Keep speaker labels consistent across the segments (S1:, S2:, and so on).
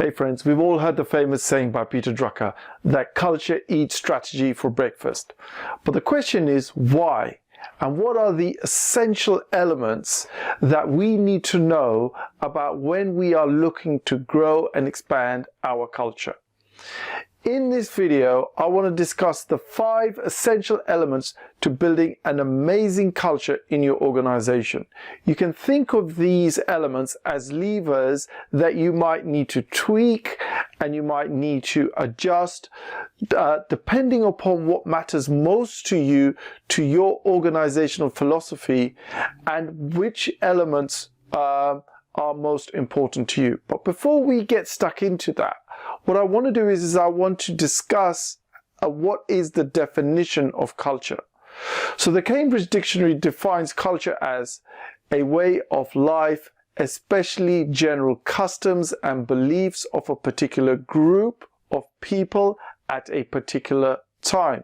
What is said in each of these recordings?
S1: Hey friends, we've all heard the famous saying by Peter Drucker that culture eats strategy for breakfast. But the question is why? And what are the essential elements that we need to know about when we are looking to grow and expand our culture? In this video, I want to discuss the 5 essential elements to building an amazing culture in your organization. You can think of these elements as levers that you might need to tweak and you might need to adjust depending upon what matters most to you, to your organizational philosophy, and which elements are most important to you. But before we get stuck into that, what I want to do is I want to discuss what is the definition of culture. So the Cambridge Dictionary defines culture as a way of life, especially general customs and beliefs of a particular group of people at a particular time.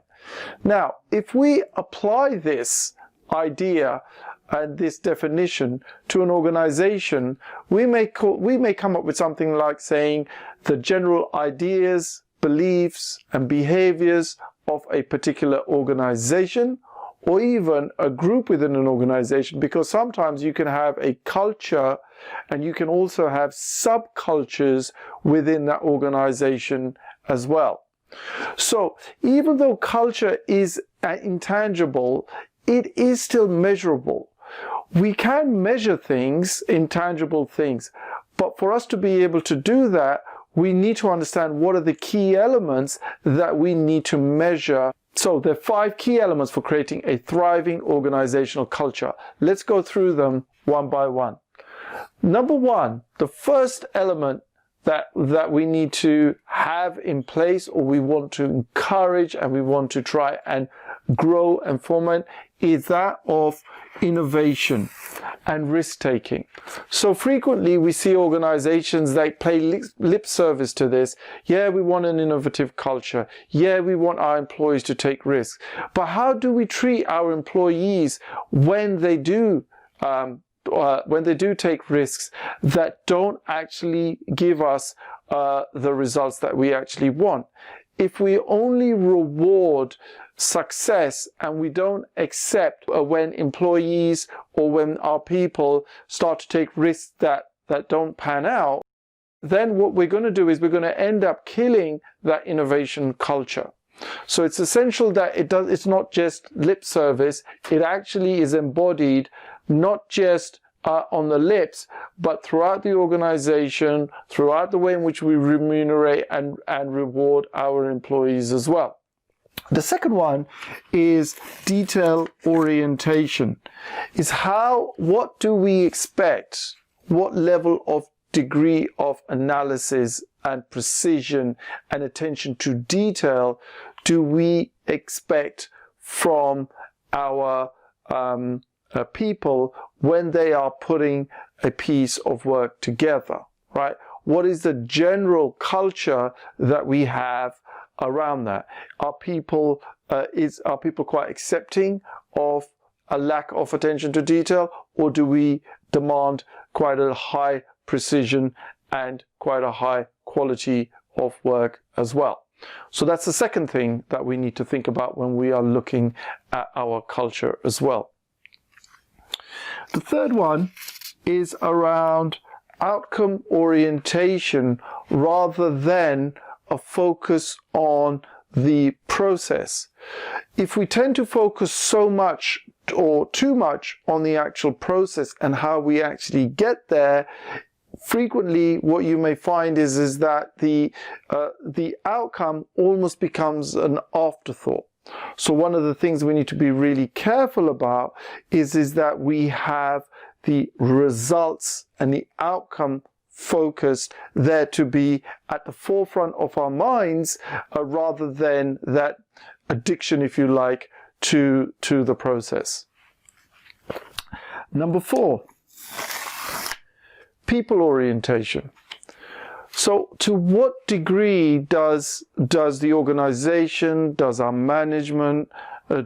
S1: Now, if we apply this idea and this definition to an organization, we may come up with something like saying the general ideas, beliefs and behaviors of a particular organization, or even a group within an organization, because sometimes you can have a culture and you can also have subcultures within that organization as well. So even though culture is intangible, it is still measurable. We can measure things, intangible things, but for us to be able to do that, we need to understand what are the key elements that we need to measure. So there are 5 key elements for creating a thriving organizational culture. Let's go through them one by one. Number 1, the first element that we need to have in place, or we want to encourage and we want to try and grow and foment, is that of innovation and risk-taking. So frequently we see organizations that pay lip service to this. Yeah, we want an innovative culture. Yeah, we want our employees to take risks. But how do we treat our employees when they do take risks that don't actually give us the results that we actually want? If we only reward success and we don't accept when employees or when our people start to take risks that don't pan out, then what we're going to do is we're going to end up killing that innovation culture. So it's essential that it's not just lip service, it actually is embodied not just on the lips, but throughout the organization, throughout the way in which we remunerate and reward our employees as well. The second one is detail orientation. What do we expect? What level of degree of analysis and precision and attention to detail do we expect from our people when they are putting a piece of work together, right? What is the general culture that we have around that? Are people quite accepting of a lack of attention to detail, or do we demand quite a high precision and quite a high quality of work as well? So that's the second thing that we need to think about when we are looking at our culture as well. The third one is around outcome orientation rather than a focus on the process. If we tend to focus so much or too much on the actual process and how we actually get there, frequently what you may find is that the outcome almost becomes an afterthought. So one of the things we need to be really careful about is that we have the results and the outcome focused there to be at the forefront of our minds, rather than that addiction, if you like, to the process. Number 4, people orientation. So to what degree does the organization, does our management,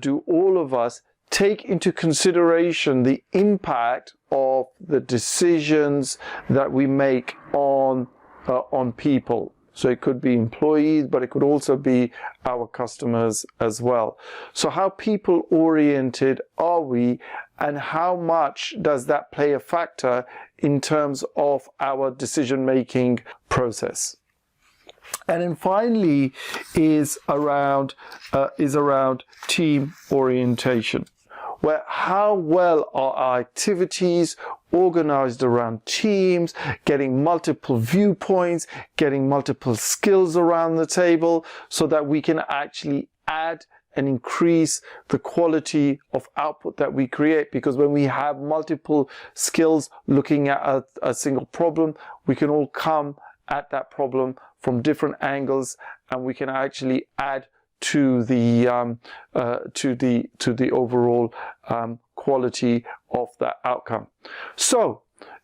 S1: do all of us take into consideration the impact of the decisions that we make on on people. So it could be employees, but it could also be our customers as well. So how people oriented are we, and how much does that play a factor in terms of our decision-making process? And then finally is around team orientation, where how well are our activities organized around teams, getting multiple viewpoints, getting multiple skills around the table, so that we can actually add and increase the quality of output that we create. Because when we have multiple skills looking at a single problem, we can all come at that problem from different angles, and we can actually add to the overall quality of that outcome. So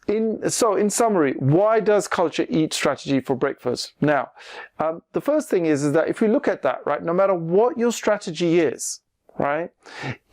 S1: in summary, why does culture eat strategy for breakfast? Now, the first thing is that if we look at that, right, no matter what your strategy is, right,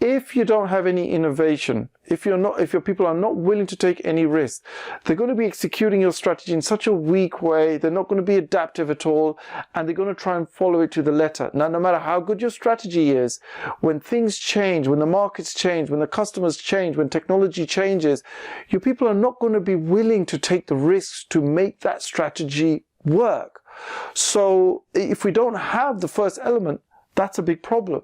S1: if you don't have any innovation, if your people are not willing to take any risks, they're going to be executing your strategy in such a weak way. They're not going to be adaptive at all, and they're going to try and follow it to the letter. Now, no matter how good your strategy is, when things change, when the markets change, when the customers change, when technology changes, your people are not going to be willing to take the risks to make that strategy work. So if we don't have the first element, that's a big problem.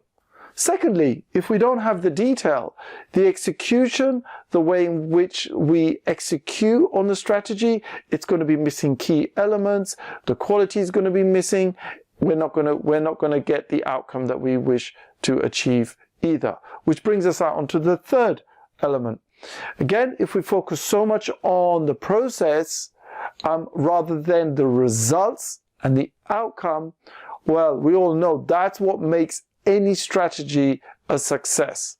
S1: Secondly, if we don't have the detail, the execution, the way in which we execute on the strategy, it's going to be missing key elements. The quality is going to be missing. We're not going to get the outcome that we wish to achieve either. Which brings us out onto the third element. Again, if we focus so much on the process rather than the results and the outcome, well, we all know that's what makes any strategy a success.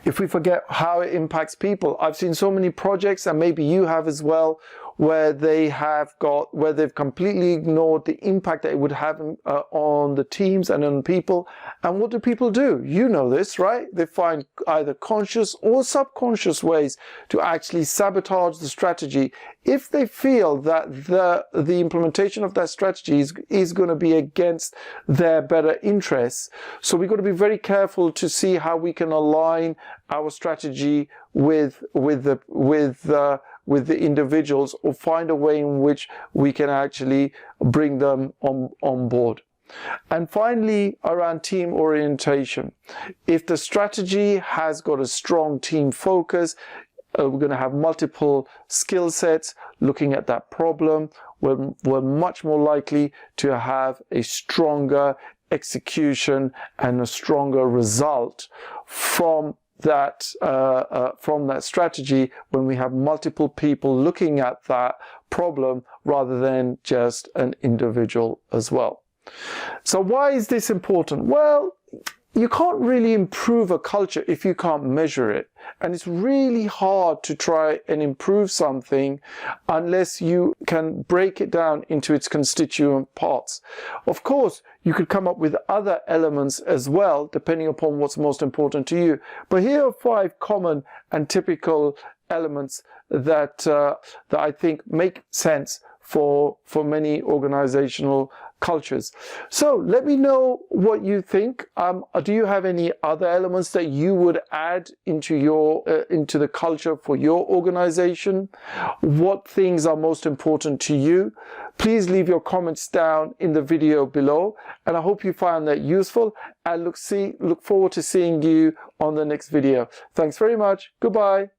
S1: If we forget how it impacts people, I've seen so many projects, and maybe you have as well, where they've completely ignored the impact that it would have on the teams and on people. And what do people do? You know this, right? They find either conscious or subconscious ways to actually sabotage the strategy if they feel that the implementation of that strategy is going to be against their better interests. So we've got to be very careful to see how we can align our strategy with the individuals, or find a way in which we can actually bring them on board. And finally, around team orientation. If the strategy has got a strong team focus, we're going to have multiple skill sets looking at that problem. We're much more likely to have a stronger execution and a stronger result from that strategy when we have multiple people looking at that problem rather than just an individual as well. So why is this important? Well, you can't really improve a culture if you can't measure it. And it's really hard to try and improve something unless you can break it down into its constituent parts. Of course, you could come up with other elements as well, depending upon what's most important to you. But here are 5 common and typical elements that I think make sense for many organizational cultures. So let me know what you think. Do you have any other elements that you would add into the culture for your organization? What things are most important to you? Please leave your comments down in the video below, and I hope you found that useful, and look forward to seeing you on the next video. Thanks very much. Goodbye.